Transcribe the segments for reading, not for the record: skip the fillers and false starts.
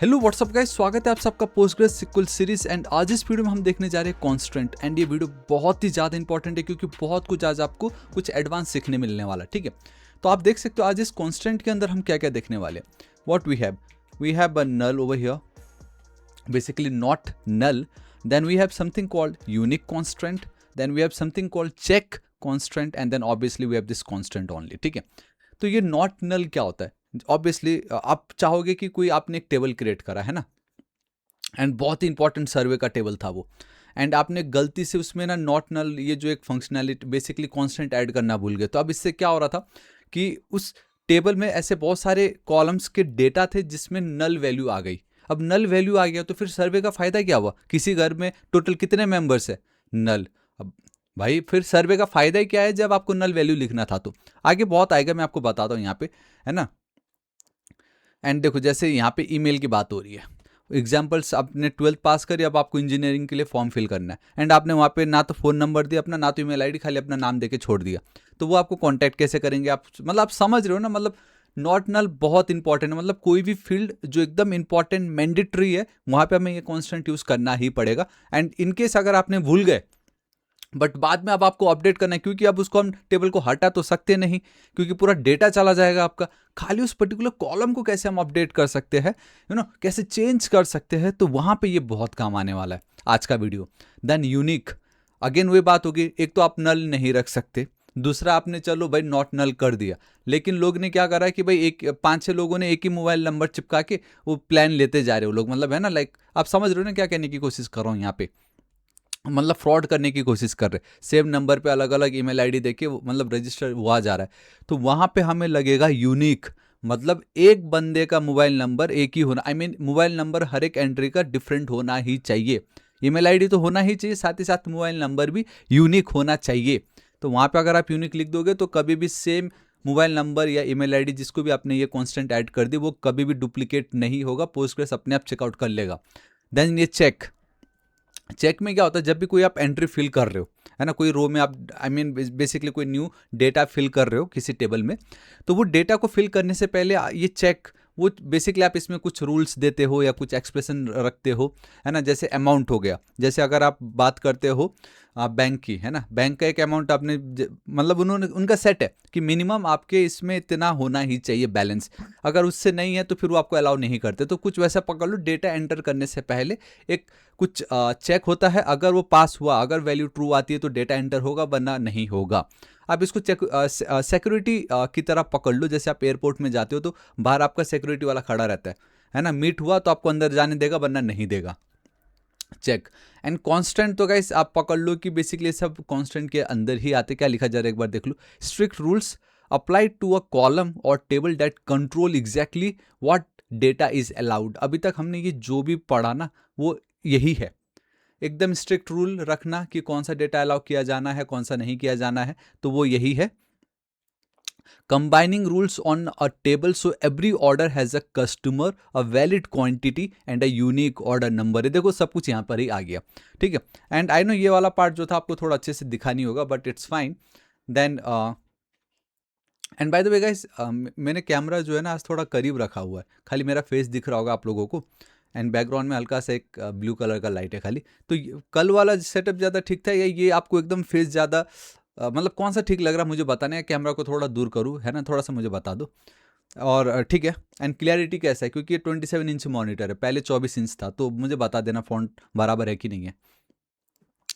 Hello what's up guys, स्वागत है आप सबका पोस्टग्रेस सिक्वल सीरीज। एंड आज इस वीडियो में हम देखने जा रहे हैं कॉन्स्टेंट। एंड ये वीडियो बहुत ही ज़्यादा इंपॉर्टेंट है क्योंकि बहुत कुछ आज आपको कुछ एडवांस सीखने मिलने वाला है। ठीक है, तो आप देख सकते हो आज इस कॉन्स्टेंट के अंदर हम क्या क्या देखने वाले हैं। What we have a null over here, basically not null. Then we have something called unique constant, then we have something called check constant, and then obviously we have this constant only. ठीक है, तो ये not null क्या होता है? Obviously आप चाहोगे कि कोई आपने एक टेबल क्रिएट करा है ना, एंड बहुत ही इंपॉर्टेंट सर्वे का टेबल था वो, एंड आपने गलती से उसमें ना नॉट नल ये जो एक फंक्शनैलिटी बेसिकली कांस्टेंट ऐड करना भूल गए। तो अब इससे क्या हो रहा था कि उस टेबल में ऐसे बहुत सारे कॉलम्स के डेटा थे जिसमें नल वैल्यू आ गई। अब नल वैल्यू आ गया तो फिर सर्वे का फायदा क्या हुआ? किसी घर में टोटल कितने मेंबर्स है? नल। अब भाई फिर सर्वे का फायदा ही क्या है जब आपको नल वैल्यू लिखना था? तो आगे बहुत आएगा, मैं आपको बताता हूँ यहाँ पे, है ना। एंड देखो जैसे यहाँ पे ईमेल की बात हो रही है, एग्जाम्पल्स आपने 12th पास करी, अब आपको इंजीनियरिंग के लिए फॉर्म फिल करना है, एंड आपने वहाँ पे ना तो फ़ोन नंबर दिया अपना, ना तो ईमेल आईडी, खाली अपना नाम देके छोड़ दिया। तो वो आपको कांटेक्ट कैसे करेंगे? आप मतलब आप समझ रहे हो ना, मतलब नॉट नल बहुत इंपॉर्टेंट है। मतलब कोई भी फील्ड जो एकदम इंपॉर्टेंट मैंडेटरी है वहाँ पे हमें ये कॉन्स्टेंट यूज़ करना ही पड़ेगा। एंड इनकेस अगर आपने भूल गए बट बाद में अब आपको अपडेट करना है, क्योंकि अब उसको हम टेबल को हटा तो सकते नहीं क्योंकि पूरा डेटा चला जाएगा आपका। खाली उस पर्टिकुलर कॉलम को कैसे हम अपडेट कर सकते हैं, कैसे चेंज कर सकते हैं, तो वहां पे ये बहुत काम आने वाला है आज का वीडियो। देन यूनिक, अगेन वही बात होगी, एक तो आप नल नहीं रख सकते, दूसरा आपने चलो भाई नॉट नल कर दिया, लेकिन लोग ने क्या करा है कि भाई एक 5-6 लोगों ने एक ही मोबाइल नंबर चिपका के वो प्लान लेते जा रहे हो लोग, मतलब है ना, लाइक आप समझ रहे हो ना क्या कहने की कोशिश कर रहा हूँ यहाँ पे। मतलब फ्रॉड करने की कोशिश कर रहे, सेम नंबर पे अलग अलग ईमेल आईडी देके मतलब रजिस्टर हुआ जा रहा है। तो वहाँ पे हमें लगेगा यूनिक, मतलब एक बंदे का मोबाइल नंबर एक ही होना, आई मीन मोबाइल नंबर हर एक एंट्री का डिफरेंट होना ही चाहिए। ईमेल आईडी तो होना ही चाहिए, साथ ही साथ मोबाइल नंबर भी यूनिक होना चाहिए। तो वहाँ पे अगर आप यूनिक लिख दोगे तो कभी भी सेम मोबाइल नंबर या ईमेल आईडी जिसको भी आपने ये कांस्टेंट ऐड कर दी वो कभी भी डुप्लीकेट नहीं होगा, पोस्टग्रेस अपने आप चेकआउट कर लेगा। देन ये चेक, चेक में क्या होता है, जब भी कोई आप एंट्री फिल कर रहे हो, है ना, कोई रो में आप आई मीन बेसिकली कोई न्यू डेटा फिल कर रहे हो किसी टेबल में, तो वो डेटा को फिल करने से पहले ये चेक, वो बेसिकली आप इसमें कुछ रूल्स देते हो या कुछ एक्सप्रेशन रखते हो, है ना। जैसे अमाउंट हो गया, जैसे अगर आप बात करते हो बैंक की, है ना, बैंक का एक अमाउंट आपने मतलब उन्होंने उनका सेट है कि मिनिमम आपके इसमें इतना होना ही चाहिए बैलेंस, अगर उससे नहीं है तो फिर वो आपको अलाउ नहीं करते। तो कुछ वैसा पकड़ लो, डेटा एंटर करने से पहले एक कुछ चेक होता है, अगर वो पास हुआ, अगर वैल्यू ट्रू आती है तो डेटा एंटर होगा, वरना नहीं होगा। आप इसको चेक सिक्योरिटी की तरह पकड़ लो। जैसे आप एयरपोर्ट में जाते हो तो बाहर आपका सिक्योरिटी वाला खड़ा रहता है ना, मीट हुआ तो आपको अंदर जाने देगा, वरना नहीं देगा। चेक एंड कांस्टेंट, तो गाइस आप पकड़ लो कि बेसिकली सब कांस्टेंट के अंदर ही आते। क्या लिखा जा रहा है एक बार देख लो, strict rules apply to a column और table that control exactly what data is allowed. अभी तक हमने ये जो भी पढ़ा ना वो यही है, एकदम स्ट्रिक्ट रूल रखना कि कौन सा डेटा अलाउ किया जाना है, कौन सा नहीं किया जाना है, तो वो यही है। Combining rules on a table so every order has a customer, a valid quantity and a unique order number है। देखो सब कुछ यहाँ पर ही आ गया, ठीक है। एंड आई नो ये वाला पार्ट जो था आपको थोड़ा अच्छे से दिखा नहीं होगा, but it's fine. Then and by the way guys, मैंने कैमरा जो है ना आज थोड़ा करीब रखा हुआ है, खाली मेरा फेस दिख रहा होगा आप लोगों को, एंड बैकग्राउंड में हल्का सा एक ब्लू कलर का लाइट है खाली। तो कल वाला सेटअप ज़्यादा ठीक था या ये आपको एकदम फेस ज़्यादा मतलब कौन सा ठीक लग रहा है मुझे बताना है। कैमरा को थोड़ा दूर करूँ, है ना, थोड़ा सा मुझे बता दो। और ठीक है, एंड क्लियरिटी कैसा है, क्योंकि ये 27 इंच मॉनिटर है, पहले 24 इंच था, तो मुझे बता देना फॉन्ट बराबर है कि नहीं है।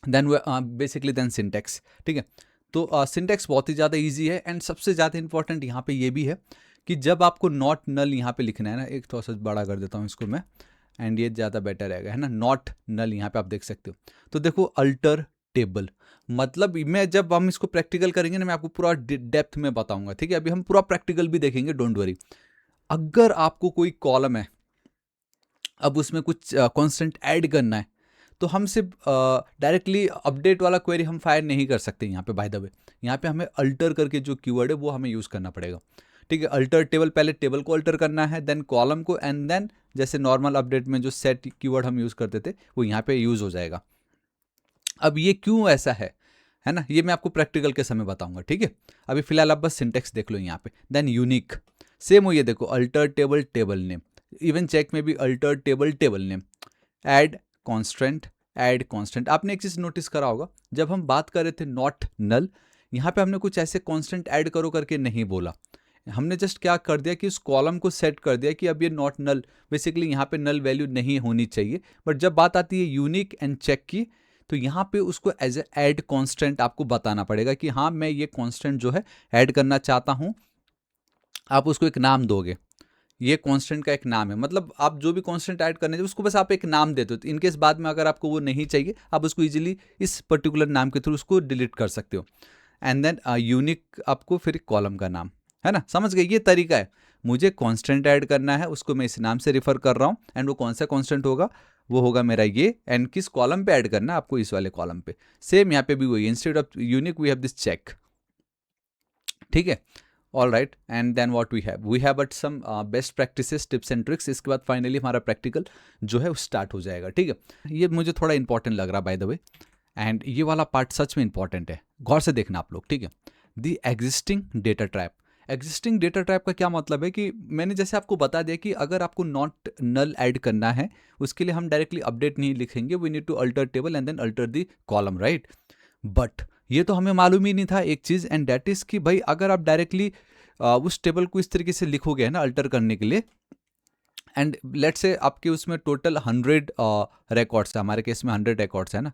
देन बेसिकली देन सिंटेक्स, ठीक है। तो सिंटेक्स बहुत ही ज़्यादा ईजी है, एंड सबसे ज़्यादा इंपॉर्टेंट यहाँ पे ये भी है कि जब आपको नॉट नल यहाँ पे लिखना है ना, एक थोड़ा सा बड़ा कर देता हूँ इसको मैं, एंड ये ज़्यादा बेटर रहेगा, है ना। नॉट नल यहाँ पे आप देख सकते हो, तो देखो अल्टर टेबल, मतलब मैं जब हम इसको प्रैक्टिकल करेंगे ना मैं आपको पूरा डेप्थ में बताऊंगा, ठीक है। अभी हम पूरा प्रैक्टिकल भी देखेंगे, डोंट वरी। अगर आपको कोई कॉलम है, अब उसमें कुछ कांस्टेंट ऐड करना है, तो हम सिर्फ डायरेक्टली अपडेट वाला क्वेरी हम फायर नहीं कर सकते यहाँ पे। बाय द वे यहाँ पे हमें अल्टर करके जो कीवर्ड है वो हमें यूज़ करना पड़ेगा, ठीक है। अल्टर टेबल, पहले टेबल को अल्टर करना है, देन कॉलम को, एंड देन जैसे नॉर्मल अपडेट में जो सेट कीवर्ड हम यूज़ करते थे वो यहाँ पे यूज़ हो जाएगा। अब ये क्यों ऐसा है ना, ये मैं आपको प्रैक्टिकल के समय बताऊंगा, ठीक है। अभी फिलहाल आप बस सिंटेक्स देख लो यहाँ पे। देन यूनिक, सेम हो, ये देखो alter table table name, even check में भी alter table table name, add constant. आपने एक चीज़ नोटिस करा होगा, जब हम बात कर रहे थे नॉट नल, यहाँ पे हमने कुछ ऐसे कॉन्स्टेंट ऐड करो करके नहीं बोला, हमने जस्ट क्या कर दिया कि उस कॉलम को सेट कर दिया कि अब ये नॉट नल, बेसिकली यहाँ पे नल वैल्यू नहीं होनी चाहिए। बट जब बात आती है यूनिक एंड चेक की, तो यहाँ पे उसको एज ए ऐड कॉन्स्टेंट आपको बताना पड़ेगा कि हाँ मैं ये कॉन्स्टेंट जो है ऐड करना चाहता हूँ। आप उसको एक नाम दोगे, ये कांस्टेंट का एक नाम है, मतलब आप जो भी कांस्टेंट ऐड करने उसको बस आप एक नाम देते हो, तो इनकेस बाद में अगर आपको वो नहीं चाहिए, आप उसको इजीली इस पर्टिकुलर नाम के थ्रू उसको डिलीट कर सकते हो। एंड देन यूनिक आपको फिर कॉलम का नाम, है ना, समझ गए, ये तरीका है। मुझे कांस्टेंट ऐड करना है, उसको मैं इस नाम से रिफर कर रहा हूँ, एंड वो कौन सा कांस्टेंट होगा, वो होगा मेरा ये, एंड किस कॉलम पे ऐड करना है आपको, इस वाले कॉलम पे। सेम यहाँ पे भी वही, instead of unique we have this check, ठीक है। All right, and then what we have but some best practices, tips and tricks. इसके बाद फाइनली हमारा प्रैक्टिकल जो है वो स्टार्ट हो जाएगा, ठीक है। ये मुझे थोड़ा इंपॉर्टेंट लग रहा है बाय द वे, एंड ये वाला पार्ट सच में इंपॉर्टेंट है, गौर से देखना आप लोग, ठीक है। The existing data trap. Existing data trap का क्या मतलब है कि मैंने जैसे आपको बता दिया कि अगर आपको नॉट नल ऐड करना है, उसके लिए हम डायरेक्टली अपडेट नहीं लिखेंगे, we need to alter table and then alter the column, right. But ये तो हमें मालूम ही नहीं था एक चीज़, एंड दैट इज़ कि भाई अगर आप डायरेक्टली उस टेबल को इस तरीके से लिखोगे है ना अल्टर करने के लिए, एंड लेट्स से आपके उसमें टोटल 100 रिकॉर्ड्स है, हमारे केस में 100 रिकॉर्ड्स है ना,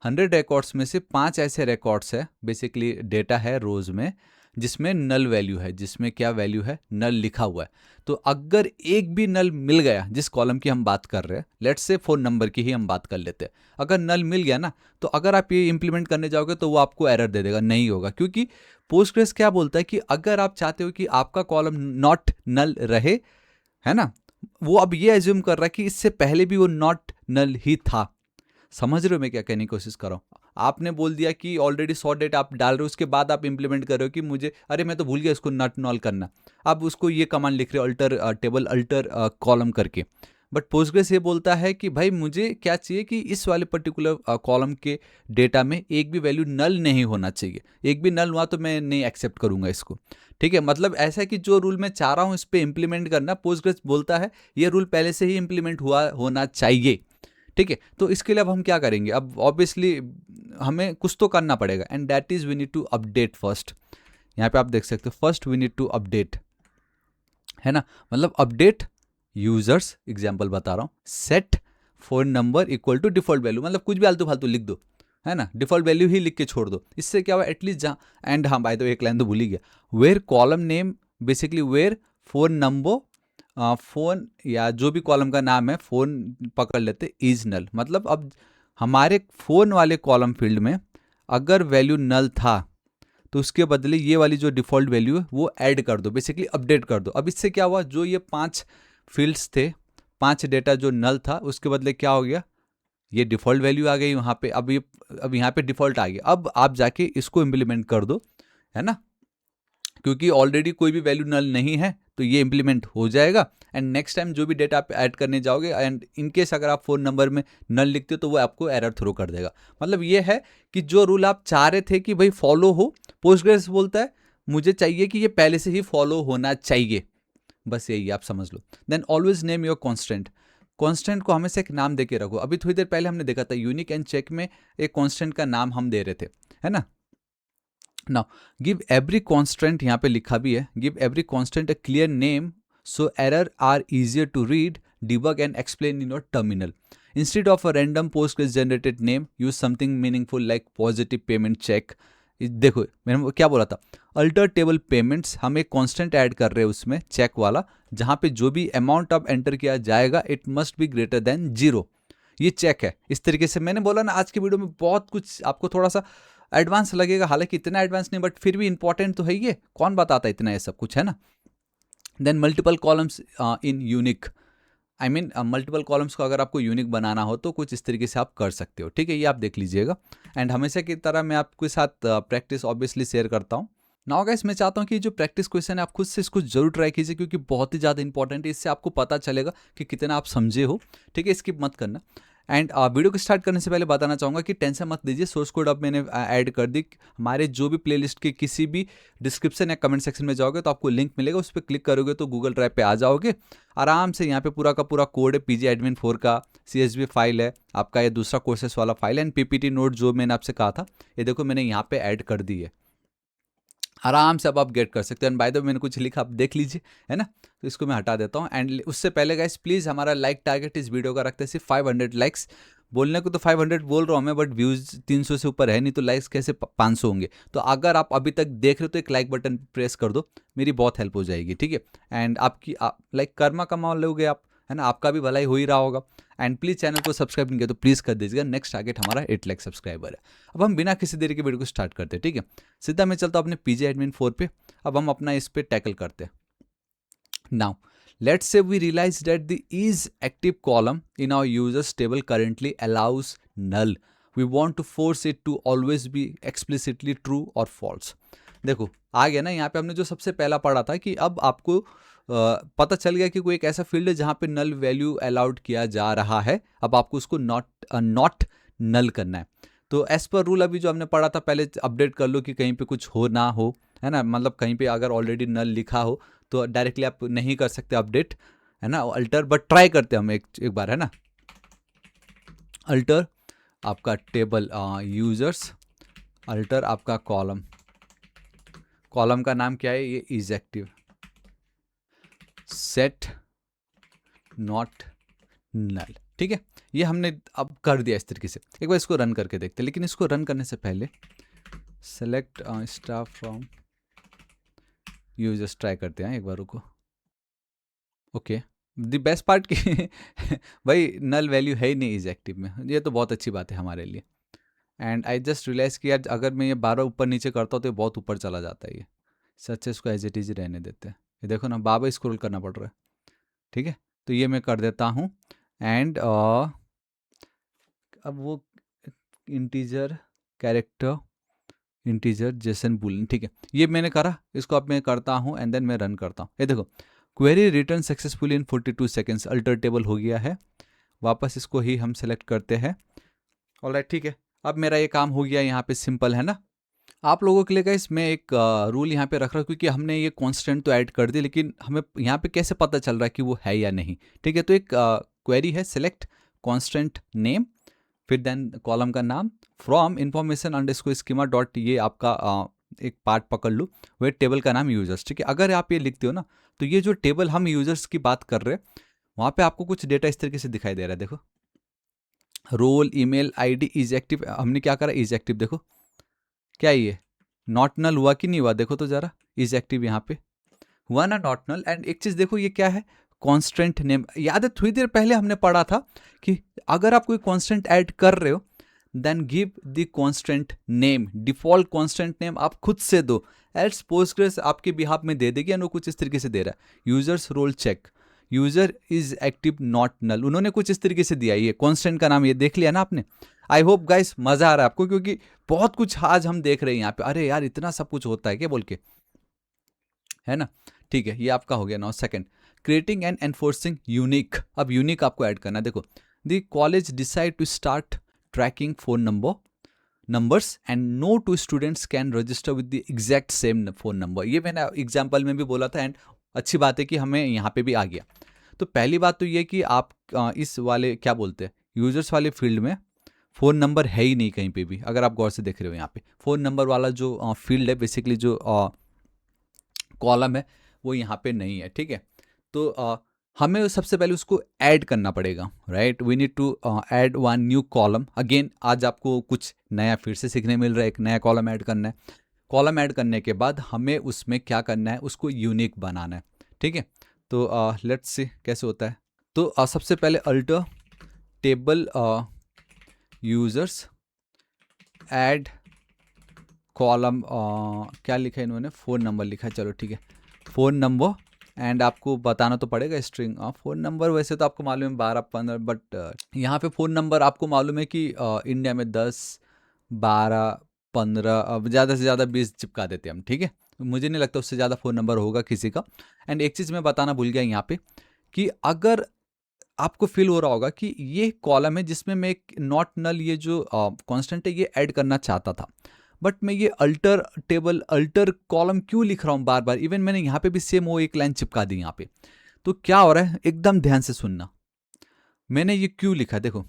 100 रिकॉर्ड्स में से 5 ऐसे रिकॉर्ड्स है, बेसिकली डेटा है रोज में, जिसमें नल वैल्यू है, जिसमें क्या वैल्यू है, नल लिखा हुआ है। तो अगर एक भी नल मिल गया, जिस कॉलम की हम बात कर रहे हैं, लेट्स से फ़ोन नंबर की ही हम बात कर लेते हैं, अगर नल मिल गया ना, तो अगर आप ये इंप्लीमेंट करने जाओगे तो वो आपको एरर दे देगा, नहीं होगा, क्योंकि पोस्टग्रेस क्या बोलता है कि अगर आप चाहते हो कि आपका कॉलम नॉट नल रहे, है ना, वो अब ये एज्यूम कर रहा है कि इससे पहले भी वो नॉट नल ही था। समझ रहे हो मैं क्या कहने की कोशिश कर रहा हूँ। आपने बोल दिया कि ऑलरेडी 100 डेट आप डाल रहे हो, उसके बाद आप इंप्लीमेंट कर रहे हो कि मुझे, अरे मैं तो भूल गया इसको नॉट नल करना, आप उसको ये कमांड लिख रहे हो अल्टर टेबल अल्टर कॉलम करके। बट पोस्टग्रेस ये बोलता है कि भाई मुझे क्या चाहिए कि इस वाले पर्टिकुलर कॉलम के डेटा में एक भी वैल्यू नल नहीं होना चाहिए, एक भी नल हुआ तो मैं नहीं एक्सेप्ट करूंगा इसको, ठीक है। मतलब ऐसा है कि जो रूल मैं चाह रहा हूं इस पर इंप्लीमेंट करना, पोस्टग्रेस बोलता है ये रूल पहले से ही इंप्लीमेंट हुआ होना चाहिए, ठीक है। तो इसके लिए अब हम क्या करेंगे, अब ऑब्वियसली हमें कुछ तो करना पड़ेगा, and that is we need to update first. यहाँ पे आप देख सकते हो, first we need to update, है ना, मतलब अपडेट यूजर्स, एग्जाम्पल बता रहा हूँ, set phone number equal to default value, मतलब कुछ भी आलतू फालतू लिख दो, है ना, डिफॉल्ट वैल्यू ही लिख के छोड़ दो। इससे क्या हुआ, एटलीस्ट जहाँ, एंड हाँ बाय द वे एक लाइन तो भूल ही गया, where column name, basically where phone number, phone या जो भी कॉलम का नाम है, फोन पकड़ लेते, इज नल, मतलब अब हमारे फोन वाले कॉलम फील्ड में अगर वैल्यू नल था, तो उसके बदले ये वाली जो डिफ़ॉल्ट वैल्यू है वो ऐड कर दो, बेसिकली अपडेट कर दो। अब इससे क्या हुआ, जो ये 5 फील्ड्स थे, 5 डेटा जो नल था, उसके बदले क्या हो गया, ये डिफ़ॉल्ट वैल्यू आ गई वहाँ पे, अब यहाँ पे डिफ़ॉल्ट आ गया। अब आप जाके इसको इम्प्लीमेंट कर दो, है ना, क्योंकि ऑलरेडी कोई भी वैल्यू नल नहीं है, तो ये इंप्लीमेंट हो जाएगा। एंड नेक्स्ट टाइम जो भी डेटा आप ऐड करने जाओगे, एंड इनकेस अगर आप फ़ोन नंबर में नल लिखते हो तो वो आपको एरर थ्रो कर देगा। मतलब ये है कि जो रूल आप चाह रहे थे कि भाई फॉलो हो, पोस्टग्रेस बोलता है मुझे चाहिए कि ये पहले से ही फॉलो होना चाहिए, बस यही आप समझ लो। Then always name your constant, constant को हमेशा एक नाम दे के रखो। अभी थोड़ी देर पहले हमने देखा था यूनिक एंड चेक में एक कॉन्स्टेंट का नाम हम दे रहे थे, है ना। नाउ गिव एवरी कॉन्स्टेंट, यहाँ पे लिखा भी है, give every constant a clear name so error are easier to read, debug and explain in your terminal. Instead of a random Postgres generated name, use something meaningful like positive payment check. देखो मैंने क्या बोला था, alter table payments, हम एक constant add कर रहे हैं उसमें चेक वाला, जहाँ पे जो भी अमाउंट अब एंटर किया जाएगा it must be greater than 0, ये चेक है। इस तरीके से मैंने बोला ना, आज की वीडियो में बहुत कुछ आपको थोड़ा सा एडवांस लगेगा, हालांकि इतना एडवांस नहीं, बट फिर भी इंपॉर्टेंट तो है, ये कौन बताता है इतना, ये सब कुछ है ना। Then multiple columns in unique, I mean multiple columns को अगर आपको यूनिक बनाना हो तो कुछ इस तरीके से आप कर सकते हो, ठीक है, ये आप देख लीजिएगा। एंड हमेशा की तरह मैं आपके साथ प्रैक्टिस ऑब्वियसली शेयर करता हूँ। नाउ गाइस, मैं चाहता हूँ कि जो प्रैक्टिस क्वेश्चन है आप खुद से इसको जरूर ट्राई कीजिए, क्योंकि बहुत ही ज़्यादा इंपॉर्टेंट है, इससे आपको पता चलेगा कि कितना आप समझे हो, ठीक है, स्किप मत करना। एंड वीडियो को स्टार्ट करने से पहले बताना चाहूँगा कि टेंशन मत लीजिए, सोर्स कोड अब मैंने ऐड कर दी। हमारे जो भी प्लेलिस्ट के किसी भी डिस्क्रिप्शन या कमेंट सेक्शन में जाओगे तो आपको लिंक मिलेगा, उस पर क्लिक करोगे तो गूगल ड्राइव पे आ जाओगे आराम से। यहाँ पे पूरा का पूरा कोड है, pgadmin4 का CSV फाइल है आपका, ये दूसरा कोर्सेस वाला फाइल है, एंड PPT नोट जो मैंने आपसे कहा था ये देखो मैंने यहाँ पे ऐड कर दी है। आराम से अब आप गेट कर सकते हैं। एंड बाय द वे मैंने कुछ लिखा, आप देख लीजिए, है ना। तो इसको मैं हटा देता हूँ। एंड उससे पहले गाइस प्लीज़ हमारा लाइक टारगेट इस वीडियो का रखते हैं सिर्फ 500 लाइक्स। बोलने को तो 500 बोल रहा हूँ मैं, बट व्यूज़ 300 से ऊपर है नहीं, तो लाइक्स कैसे 500 होंगे। तो अगर आप अभी तक देख रहे हो तो एक लाइक बटन प्रेस कर दो, मेरी बहुत हेल्प हो जाएगी, ठीक है। एंड आपकी लाइक कर्मा कमा लोगे आप, है ना, आपका भी भलाई हो ही रहा होगा। एंड प्लीज़ चैनल को सब्सक्राइब नहीं किया तो प्लीज़ कर दीजिएगा। नेक्स्ट टारगेट हमारा 8 लाख सब्सक्राइबर है। अब हम बिना किसी देरी के वीडियो को स्टार्ट करते हैं, ठीक है। सीधा मैं चलता हूँ अपने pgadmin4 पे। अब हम अपना इस पे टैकल करते हैं। Now let's say we realize that the is active column in our users table currently allows null. We want to force it to always be explicitly true or false. देखो आ गया ना, यहाँ पे हमने जो सबसे पहला पढ़ा था कि अब आपको पता चल गया कि कोई एक ऐसा फील्ड है जहाँ पे नल वैल्यू अलाउड किया जा रहा है। अब आपको उसको नॉट नल करना है। तो एज पर रूल अभी जो हमने पढ़ा था, पहले अपडेट कर लो कि कहीं पे कुछ हो ना हो, है ना। मतलब कहीं पे अगर ऑलरेडी नल लिखा हो तो डायरेक्टली आप नहीं कर सकते अपडेट, है ना, अल्टर। बट ट्राई करते हैं हम एक बार, है ना। अल्टर आपका टेबल यूजर्स, अल्टर आपका कॉलम, कॉलम का नाम क्या है, ये is active, set not null, ठीक है। ये हमने अब कर दिया इस तरीके से। एक बार इसको रन करके देखते हैं, लेकिन इसको रन करने से पहले select staff from users try करते हैं एक बार, रुको। ओके, द बेस्ट पार्ट कि भाई नल वैल्यू है ही नहीं इज एक्टिव में, ये तो बहुत अच्छी बात है हमारे लिए। एंड आई जस्ट रियलाइज कि यार अगर मैं ये 12 ऊपर नीचे करता हूँ तो ये बहुत ऊपर चला जाता है। ये सच है, इसको एज इट इज रहने देते हैं। ये देखो ना, बाबा स्क्रॉल करना पड़ रहा है, ठीक है। तो ये मैं कर देता हूँ। एंड अब वो integer character integer Jason Boolean, ठीक है, ये मैंने करा। इसको अब मैं करता हूँ एंड देन मैं रन करता हूँ। ये देखो क्वेरी रिटर्न सक्सेसफुली इन 42 सेकेंड्स, अल्टर टेबल हो गया है। वापस इसको ही हम सेलेक्ट करते हैं। ऑलराइट, ठीक है, अब मेरा ये काम हो गया यहाँ पे, सिंपल है ना। आप लोगों के लिए गाइस मैं एक रूल यहाँ पे रख रहा हूँ, क्योंकि हमने ये कांस्टेंट तो ऐड कर दी, लेकिन हमें यहाँ पे कैसे पता चल रहा है कि वो है या नहीं, ठीक है। तो एक क्वेरी है, सेलेक्ट कांस्टेंट नेम, फिर देन कॉलम का नाम, from information underscore schema dot, ये आपका एक पार्ट पकड़ लो, वह टेबल का नाम यूजर्स, ठीक है। अगर आप ये लिखते हो ना, तो ये जो टेबल हम यूजर्स की बात कर रहे हैं वहाँ पे आपको कुछ डेटा इस तरीके से दिखाई दे रहा है। देखो role, email ID, is active, हमने क्या करा, इज एक्टिव, देखो क्या ये नॉट नल हुआ कि नहीं हुआ, देखो तो जरा, इज एक्टिव यहाँ पे हुआ ना, नॉट नल। एंड एक चीज देखो, ये क्या है, कांस्टेंट नेम। याद है थोड़ी देर पहले हमने पढ़ा था कि अगर आप कोई कांस्टेंट ऐड कर रहे हो then give the constant name, default constant name आप खुद से दो, एल्स पोस्टग्रेस आपके बिहाफ में दे देगी। एंड वो कुछ इस तरीके से दे रहा है, users role check, user is active not null, उन्होंने कुछ इस तरीके से दिया। ये कांस्टेंट का नाम, ये देख लिया ना आपने। आई होप गाइस मजा आ रहा है आपको, क्योंकि बहुत कुछ आज हम देख रहे हैं यहाँ पे। अरे यार इतना सब कुछ होता है क्या बोल के, है ना। ठीक है, ये आपका हो गया। Now second, creating and enforcing unique. अब यूनिक आपको ऐड करना है। देखो the college decide to start tracking phone numbers and no two students can register with the exact same phone number. ये मैंने एग्जाम्पल में भी बोला था, एंड अच्छी बात है कि हमें यहाँ पे भी आ गया। तो पहली बात तो ये कि आप इस वाले क्या बोलते हैं, यूजर्स वाले फील्ड में फ़ोन नंबर है ही नहीं कहीं पे भी। अगर आप गौर से देख रहे हो यहाँ पे फ़ोन नंबर वाला जो फील्ड है, बेसिकली जो कॉलम है, वो यहाँ पे नहीं है, ठीक है। तो हमें सबसे पहले उसको ऐड करना पड़ेगा, right. We need to add one new column. Again आज आपको कुछ नया फिर से सीखने मिल रहा है, एक नया कॉलम ऐड करना है। कॉलम ऐड करने के बाद हमें उसमें क्या करना है, उसको यूनिक बनाना है, ठीक है। तो लेट्स सी कैसे होता है। तो सबसे पहले alter table users add column, क्या लिखा है इन्होंने, फ़ोन नंबर लिखा है, चलो ठीक है, फ़ोन नंबर। एंड आपको बताना तो पड़ेगा स्ट्रिंग फ़ोन नंबर। वैसे तो आपको मालूम है 12-15, बट यहाँ पे फ़ोन नंबर आपको मालूम है कि इंडिया में 10, 12, 15, ज़्यादा से ज़्यादा 20 चिपका देते हैं हम, ठीक है। मुझे नहीं लगता उससे ज़्यादा फ़ोन नंबर होगा किसी का। एंड एक चीज़ मैं बताना भूल गया यहाँ पे कि अगर आपको फील हो रहा होगा कि ये कॉलम है जिसमें मैं एक नॉट नल ये जो कांस्टेंट है ये ऐड करना चाहता था, बट मैं ये अल्टर टेबल अल्टर कॉलम क्यों लिख रहा हूँ बार बार। इवन मैंने यहाँ पे भी सेम वो एक लाइन चिपका दी यहाँ पे। तो क्या हो रहा है, एकदम ध्यान से सुनना, मैंने ये क्यों लिखा। देखो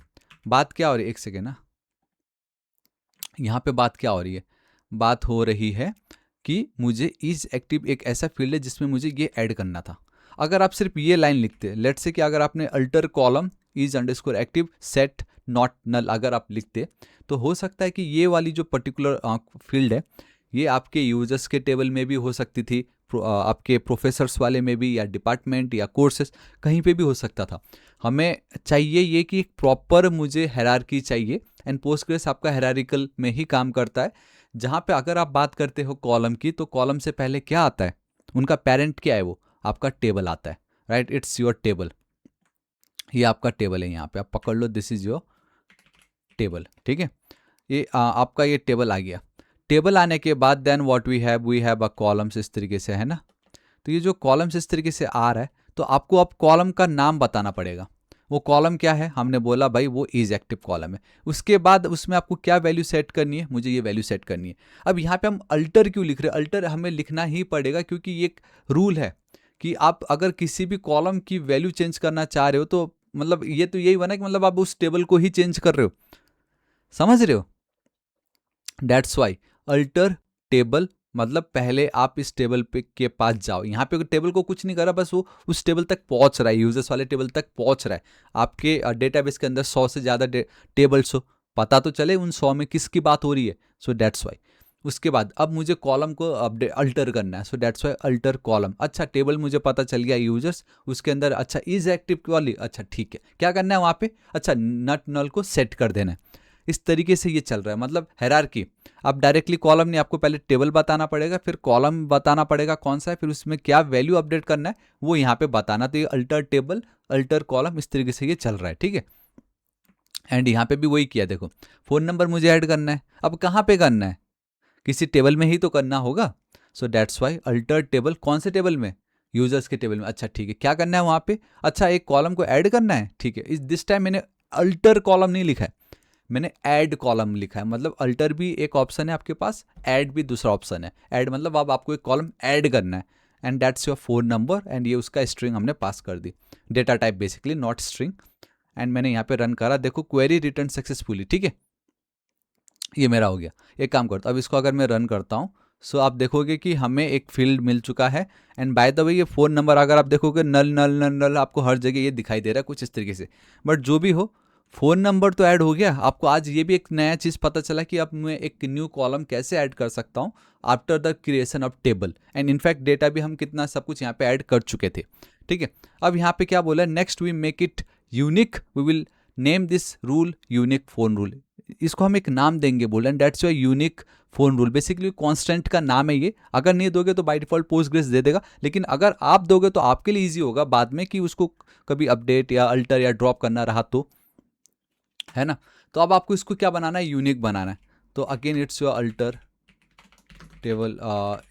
बात क्या हो रही है, एक सेकेंड ना, यहाँ पे बात क्या हो रही है, बात हो रही है कि मुझे इज एक्टिव एक ऐसा फील्ड है जिसमें मुझे ये ऐड करना था। अगर आप सिर्फ ये लाइन लिखते, लेट्स से कि अगर आपने alter column is underscore active set not null अगर आप लिखते, तो हो सकता है कि ये वाली जो पर्टिकुलर फील्ड है ये आपके यूजर्स के टेबल में भी हो सकती थी, आपके प्रोफेसर्स वाले में भी, या डिपार्टमेंट या कोर्सेस कहीं पे भी हो सकता था। हमें चाहिए ये कि एक प्रॉपर मुझे हायरार्की चाहिए, एंड पोस्टग्रेस आपका हायरार्किकल में ही काम करता है, जहाँ पे अगर आप बात करते हो कॉलम की, तो कॉलम से पहले क्या आता है, उनका पेरेंट क्या है, वो आपका टेबल आता है, राइट। इट्स योर टेबल, ये आपका टेबल है, यहाँ पे आप पकड़ लो, दिस इज योर टेबल, ठीक है। ये आपका ये टेबल आ गया। टेबल आने के बाद then what we have a columns, इस तरीके से है ना। तो ये जो कॉलम्स इस तरीके से आ रहा है, तो आपको अब कॉलम का नाम बताना पड़ेगा। वो कॉलम क्या है, हमने बोला भाई वो इज एक्टिव कॉलम है। उसके बाद उसमें आपको क्या वैल्यू सेट करनी है, मुझे ये वैल्यू सेट करनी है। अब यहाँ पे हम अल्टर क्यों लिख रहे हैं, अल्टर हमें लिखना ही पड़ेगा क्योंकि ये एक रूल है कि आप अगर किसी भी कॉलम की वैल्यू चेंज करना चाह रहे हो, तो मतलब ये तो यही बना कि मतलब आप उस टेबल को ही चेंज कर रहे हो, समझ रहे हो। दैट्स वाई अल्टर टेबल, मतलब पहले आप इस टेबल पे के पास जाओ। यहाँ पे टेबल को कुछ नहीं करा, बस वो उस टेबल तक पहुंच रहा है, यूजर्स वाले टेबल तक पहुंच रहा है। आपके डेटाबेस के अंदर 100 से ज़्यादा टेबल्स हो, पता तो चले उन 100 में किसकी बात हो रही है। सो दैट्स वाई उसके बाद अब मुझे कॉलम को अपडेट अल्टर करना है। So that's why alter column. अच्छा टेबल मुझे पता चल गया यूजर्स, उसके अंदर अच्छा इज एक्टिव वाली, अच्छा ठीक है, क्या करना है वहाँ पे, अच्छा नट नल को सेट कर देना है। इस तरीके से ये चल रहा है, मतलब हायरार्की। आप डायरेक्टली कॉलम नहीं, आपको पहले टेबल बताना पड़ेगा, फिर कॉलम बताना पड़ेगा कौन सा है, फिर उसमें क्या वैल्यू अपडेट करना है वो यहाँ पे बताना। तो ये अल्टर टेबल अल्टर कॉलम इस तरीके से ये चल रहा है, ठीक है। एंड यहाँ पे भी वही किया, देखो फ़ोन नंबर मुझे ऐड करना है, अब कहाँ पे करना है, किसी टेबल में ही तो करना होगा। So that's why alter table, कौन से टेबल में, यूजर्स के टेबल में। अच्छा ठीक है, क्या करना है वहाँ पे, अच्छा एक कॉलम को ऐड करना है, ठीक है। इस दिस टाइम मैंने अल्टर कॉलम नहीं लिखा है, मैंने ऐड कॉलम लिखा है। मतलब अल्टर भी एक ऑप्शन है आपके पास, ऐड भी दूसरा ऑप्शन है। ऐड मतलब अब आपको एक कॉलम ऐड करना है, and that's your phone number, and ये उसका स्ट्रिंग हमने पास कर दी, data type basically not string. And मैंने यहाँ पे रन करा, देखो क्वेरी रिटर्न सक्सेसफुली, ठीक है, ये मेरा हो गया। एक काम करता हूँ, अब इसको अगर मैं रन करता हूँ, सो आप देखोगे कि हमें एक फील्ड मिल चुका है। एंड बाय द वे ये फ़ोन नंबर अगर आप देखोगे नल नल नल नल आपको हर जगह ये दिखाई दे रहा है कुछ इस तरीके से। बट जो भी हो, फ़ोन नंबर तो ऐड हो गया। आपको आज ये भी एक नया चीज़ पता चला कि अब मैं एक न्यू कॉलम कैसे ऐड कर सकता हूँ after the creation of table. And in fact data भी हम कितना सब कुछ यहाँ पे ऐड कर चुके थे, ठीक है। अब यहाँ पे क्या बोला है, next we make it unique, we will name this rule unique phone rule. इसको हम एक नाम देंगे बोल रहे हैं, that's your unique phone rule. Basically constant का नाम है ये, अगर नहीं दोगे तो बाय डिफ़ॉल्ट पोस्टग्रेस दे देगा, लेकिन अगर आप दोगे तो आपके लिए ईजी होगा बाद में कि उसको कभी अपडेट या अल्टर या ड्रॉप करना रहा तो, है ना। तो अब आपको इसको क्या बनाना है, यूनिक बनाना है। तो again it's your alter table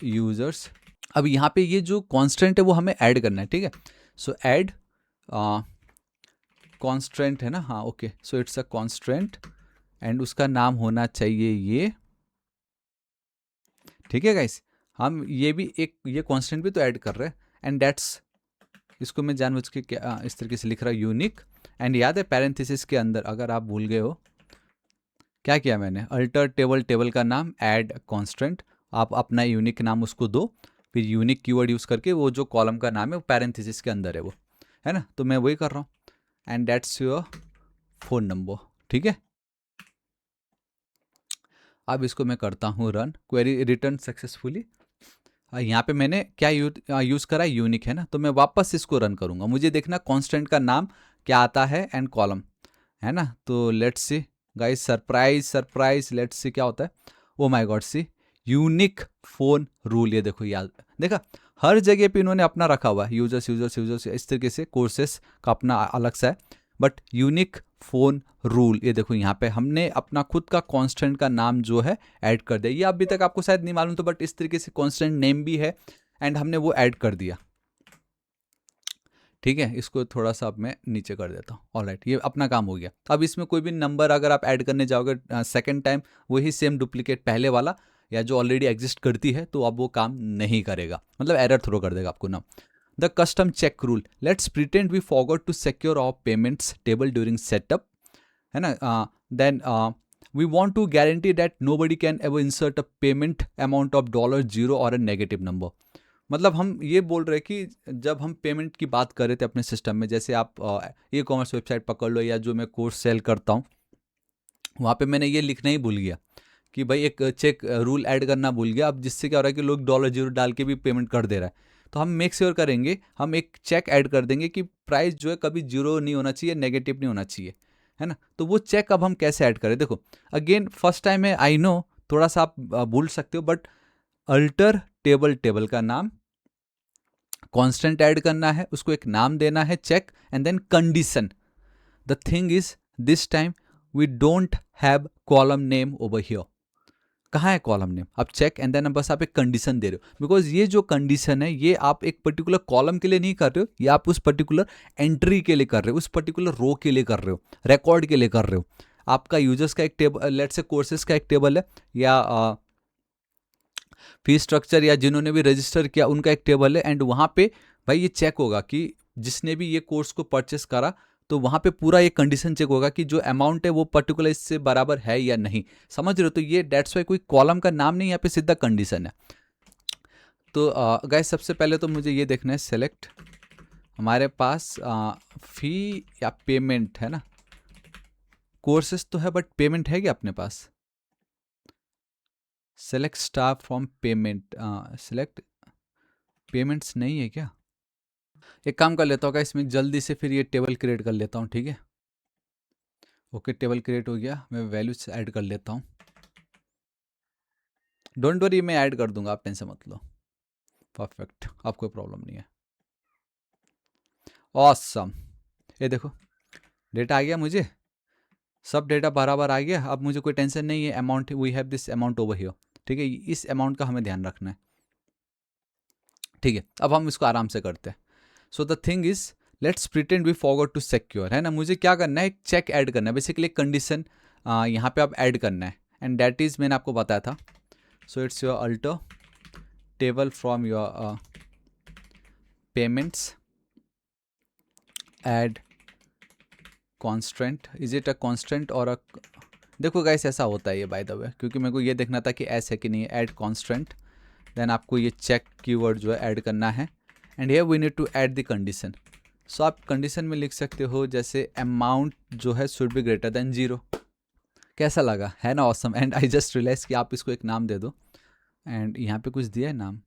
users. अब यहाँ पे ये जो कॉन्स्टेंट है वो हमें ऐड करना है, ठीक है। सो ऐड कॉन्स्टेंट है ना, हाँ okay. So it's a constant and उसका नाम होना चाहिए ये, ठीक है गाइस। हम ये भी एक ये कांस्टेंट भी तो ऐड कर रहे हैं, एंड दैट्स, इसको मैं जानबूझ के क्या इस तरीके से लिख रहा हूँ यूनिक। एंड याद है पैरेंथेसिस के अंदर, अगर आप भूल गए हो क्या किया मैंने, अल्टर टेबल, टेबल का नाम ऐड कांस्टेंट, आप अपना यूनिक नाम उसको दो, फिर यूनिक कीवर्ड यूज़ करके वो जो कॉलम का नाम है वो पैरेंथेसिस के अंदर है वो, है ना। तो मैं वही कर रहा हूँ, and that's your phone number, ठीक है। अब इसको मैं करता हूँ रन, क्वेरी रिटर्न सक्सेसफुली। यहाँ पे मैंने क्या यूज़ करा, यूनिक है ना। तो मैं वापस इसको रन करूँगा, मुझे देखना कांस्टेंट का नाम क्या आता है एंड कॉलम, है ना। तो let's see guys, surprise surprise, let's see क्या होता है। Oh my god, see unique phone rule, ये देखो याद, देखा हर जगह पे इन्होंने अपना रखा हुआ है, यूजर्स यूजर्स यूजर्स इस तरीके से, कोर्सेस का अपना अलग सा है, बट यूनिक फ़ोन रूल, ये देखो यहाँ पे हमने अपना खुद का कांस्टेंट का नाम जो है ऐड कर दिया। ये अभी तक आपको शायद नहीं मालूम था, बट इस तरीके से कांस्टेंट नेम भी है एंड हमने वो ऐड कर दिया, ठीक है, इसको थोड़ा सा अब मैं नीचे कर देता हूँ। ऑलराइट, ये अपना काम हो गया। अब इसमें कोई भी नंबर अगर आप ऐड करने जाओगे सेकंड टाइम, वही सेम डुप्लीकेट पहले वाला या जो ऑलरेडी एग्जिस्ट करती है, तो अब वो काम नहीं करेगा, मतलब एरर थ्रो कर देगा आपको ना। The custom check rule, let's pretend we forgot to secure our payments table during setup, है ना। Then we want to guarantee that nobody can ever insert a payment amount of $0 or a negative number। मतलब हम ये बोल रहे हैं कि जब हम पेमेंट की बात कर रहे थे अपने सिस्टम में, जैसे आप ई कॉमर्स वेबसाइट पकड़ लो या जो मैं कोर्स सेल करता हूँ, वहाँ पे मैंने ये लिखना ही भूल गया कि भाई एक चेक रूल ऐड करना भूल गया। अब जिससे क्या हो रहा है कि लोग $0 डाल के भी पेमेंट कर दे रहा है। तो हम मेक श्योर करेंगे, हम एक चेक ऐड कर देंगे कि प्राइस जो है कभी जीरो नहीं होना चाहिए, नेगेटिव नहीं होना चाहिए, है ना। तो वो चेक अब हम कैसे ऐड करें, देखो अगेन फर्स्ट टाइम है, आई नो थोड़ा सा आप भूल सकते हो, बट अल्टर टेबल का नाम कांस्टेंट ऐड करना है, उसको एक नाम देना है check, and then condition. The thing is this time we don't have column name over here. कहाँ है कॉलम नेम? आप चेक एंड देन बस आप एक कंडीशन दे रहे हो, बिकॉज ये जो कंडीशन है ये आप एक पर्टिकुलर कॉलम के लिए नहीं कर रहे हो, ये आप उस पर्टिकुलर एंट्री के लिए कर रहे हो, उस पर्टिकुलर रो के लिए कर रहे हो, रिकॉर्ड के लिए कर रहे हो। आपका यूजर्स का एक टेबल, लेट्स से कोर्सेज का एक टेबल है, या फी स्ट्रक्चर या जिन्होंने भी रजिस्टर किया उनका एक टेबल है, एंड वहाँ पे भाई ये चेक होगा कि जिसने भी ये कोर्स को परचेस करा, तो वहाँ पे पूरा ये कंडीशन चेक होगा कि जो अमाउंट है वो पर्टिकुलर इससे बराबर है या नहीं। समझ रहे हो? तो ये डेट्स वाई कोई कॉलम का नाम नहीं, यहाँ पे सीधा कंडीशन है। तो गाइस सबसे पहले तो मुझे ये देखना है, सेलेक्ट हमारे पास फी या पेमेंट है ना, कोर्सेस तो है बट पेमेंट है क्या अपने पास? Select star from payment, select payments नहीं है क्या? एक काम कर लेता हूँ इसमें जल्दी से, फिर ये टेबल क्रिएट कर लेता हूँ, ठीक है। ओके, टेबल क्रिएट हो गया, मैं वैल्यूज ऐड कर लेता हूँ। डोंट वरी, मैं ऐड कर दूंगा, आप टेंशन मत लो। परफेक्ट, आप कोई प्रॉब्लम नहीं है। ऑसम, ये देखो डेटा आ गया, मुझे सब डेटा बराबर आ गया। अब मुझे कोई टेंशन नहीं है, amount we have this amount over here, ठीक है। इस अमाउंट का हमें ध्यान रखना है, ठीक है। अब हम इसको आराम से करते हैं। So the thing is let's pretend we forgot to secure, है ना। मुझे क्या करना है, एक चेक ऐड करना है, बेसिकली एक कंडीशन यहाँ पे आप ऐड करना है, एंड दैट इज मैंने आपको बताया था। So it's your alter table from your payments, add constant, is it a constant और अ, देखो गाइस ऐसा होता है ये बाय द वे, क्योंकि मेरे को ये देखना था कि ऐसे कि नहीं, ऐड कॉन्स्टेंट, देन आपको ये चेक कीवर्ड जो है ऐड करना है, and here we need to add the condition. So आप कंडीशन में लिख सकते हो जैसे अमाउंट जो है शुड बी ग्रेटर देन 0। कैसा लगा, है ना awesome. And I just realise कि आप इसको एक नाम दे दो, एंड यहाँ पे कुछ दिया है नाम,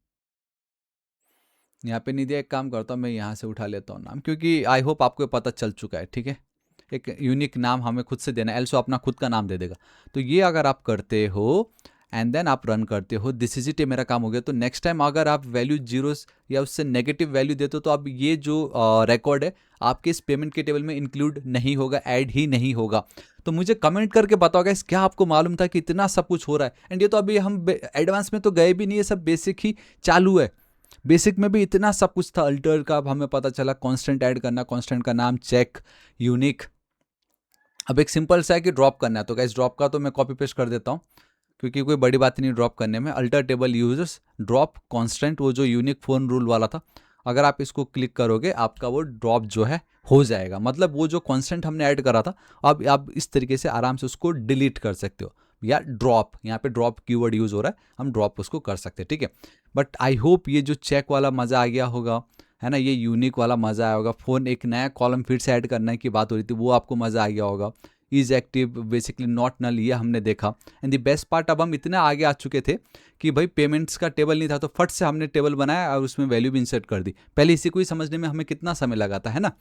यहाँ पे नहीं दिया। एक काम करता हूँ, मैं यहाँ से उठा लेता हूँ नाम, क्योंकि आई होप आपको पता चल चुका है, ठीक है। एक यूनिक नाम हमें खुद से देना है, एल्सो अपना खुद का नाम दे देगा। तो ये अगर आप करते हो एंड देन आप रन करते हो, दिस इज इट, मेरा काम हो गया। तो नेक्स्ट टाइम अगर आप वैल्यू जीरोस या उससे नेगेटिव वैल्यू देते हो, तो अब ये जो रिकॉर्ड है आपके इस पेमेंट के टेबल में इंक्लूड नहीं होगा, ऐड ही नहीं होगा। तो मुझे कमेंट करके बताओ गाइस, क्या आपको मालूम था कि इतना सब कुछ हो रहा है? एंड ये तो अभी हम एडवांस में तो गए भी नहीं है, सब बेसिक ही चालू है। बेसिक में भी इतना सब कुछ था अल्टर का, अब हमें पता चला कांस्टेंट ऐड करना, कांस्टेंट का नाम चेक, यूनिक। अब एक सिंपल सा है कि ड्रॉप करना है, तो गाइस ड्रॉप का तो मैं कॉपी पेस्ट कर देता हूँ, क्योंकि कोई बड़ी बात नहीं ड्रॉप करने में। Alter table users drop constant, वो जो यूनिक फोन रूल वाला था, अगर आप इसको क्लिक करोगे आपका वो ड्रॉप जो है हो जाएगा। मतलब वो जो कांस्टेंट हमने ऐड करा था, अब आप इस तरीके से आराम से उसको डिलीट कर सकते हो, या ड्रॉप, यहाँ पे ड्रॉप कीवर्ड यूज हो रहा है, हम ड्रॉप उसको कर सकते हैं, ठीक है। बट आई होप ये जो चेक वाला मज़ा आ गया होगा, है ना, ये यूनिक वाला मज़ा आया होगा। फ़ोन एक नया कॉलम फिर से ऐड करने की बात हो रही थी, वो आपको मज़ा आ गया होगा। Is active, basically not null, ये हमने देखा। एंड द बेस्ट पार्ट, अब हम इतने आगे आ चुके थे कि भाई पेमेंट्स का टेबल नहीं था, तो फट से हमने टेबल बनाया और उसमें वैल्यू भी इंसर्ट कर दी। पहले इसी को ही समझने में हमें कितना समय लगा था, है ना।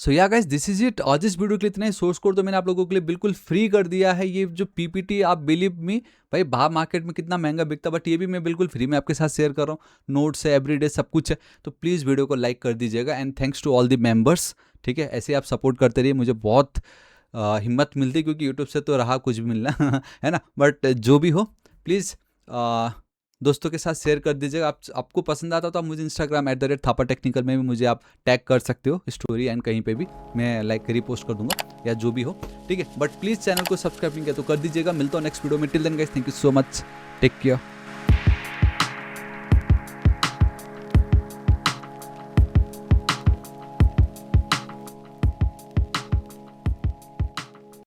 सो या गाइस, दिस इज इट। आज इस वीडियो के लिए इतना ही। सोर्स कोड तो मैंने आप लोगों के लिए बिल्कुल फ्री कर दिया है। ये जो पीपीटी, आप बिलीव मी, भाई बाहर मार्केट में कितना महंगा बिकता, बट ये भी मैं बिल्कुल फ्री में आपके साथ शेयर कर रहा हूँ। नोट्स है, एवरीडे सब कुछ है। तो प्लीज़ वीडियो को लाइक कर दीजिएगा, and thanks to all the members, ठीक है। ऐसे आप सपोर्ट करते रहिए, मुझे बहुत हिम्मत मिलती है, क्योंकि यूट्यूब से तो रहा कुछ भी मिलना है ना। बट जो भी हो, प्लीज़ दोस्तों के साथ शेयर कर दीजिएगा। आपको पसंद आता तो आप मुझे इंस्टाग्राम @थापाटेक्निकल में भी मुझे आप टैग कर सकते हो, स्टोरी एंड कहीं पे भी मैं लाइक रिपोस्ट कर दूंगा या जो भी हो, ठीक है। बट प्लीज़ चैनल को सब्सक्राइब नहीं किया तो कर दीजिएगा। मिलता हूँ नेक्स्ट वीडियो में। Till then guys, thank you so much, take care.